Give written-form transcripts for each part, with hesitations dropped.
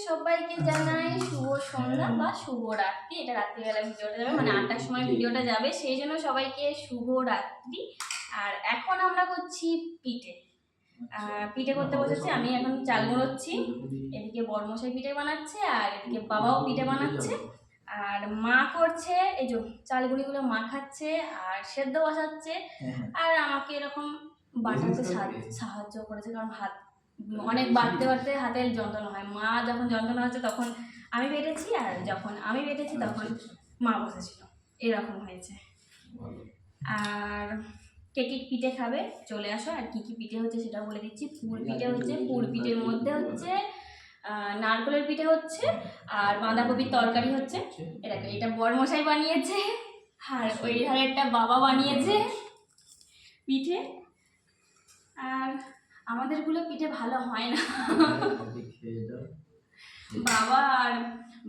সবাইকে জানাই শুভ সন্ধ্যা বা শুভ রাত্রি। এটা রাত্রিবেলা ভিডিওটা যাবে, মানে 8টার সময় ভিডিওটা যাবে, সেই জন্য সবাইকে শুভ রাত্রি। আর এখন আমরা করছি পিঠে। পিঠে করতে বসেছি, আমি এখন চাল গুঁড়োচ্ছি, এদিকে বড়মশাই পিঠে বানাচ্ছে আর এদিকে বাবাও পিঠে বানাচ্ছে। আর মা করছে এই যে চালগুড়িগুলো মাখাচ্ছে আর সেদ্ধ বসাচ্ছে, আর আমাকে এরকম বাটাতে সাহায্য করেছে, কারণ হাত অনেক বাড়তে বাড়তে হাতের যন্ত্রণা হয়। মা যখন যন্ত্রণা হচ্ছে তখন আমি বেটেছি, আর যখন আমি বেটেছি তখন মা বসেছিল, এরকম হয়েছে। আর কে কি পিঠে খাবে চলে আসো। আর কি কি পিঠে হচ্ছে সেটা বলে দিচ্ছি। পুর পিঠে হচ্ছে, পুর পিঠের মধ্যে হচ্ছে নারকেলের পিঠে হচ্ছে আর বাঁধাকপির তরকারি হচ্ছে। এটা বড়মশাই বানিয়েছে, আর ওই ধারেরটা বাবা বানিয়েছে পিঠে। আর আমাদেরগুলো পিঠে ভালো হয় না, বাবা আর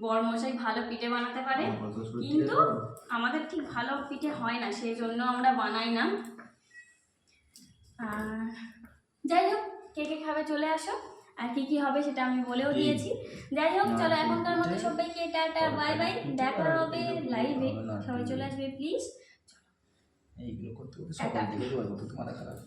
বড়মশাই ভালো পিঠে বানাতে পারে, কিন্তু আমাদের ঠিক ভালো পিঠে হয় না, সেই জন্য আমরা বানাই না। যাই হোক, কে কে খাবে চলে আসো। আর কি কি হবে সেটা আমি বলেও দিয়েছি। যাই হোক, চলো এখনকার মতো সবাইকে টাটা বাই বাই, দেখা হবে লাইভে, সবাই চলে আসবে প্লিজ। এইগুলো করতে করতে সকাল থেকে মাথা খারাপ।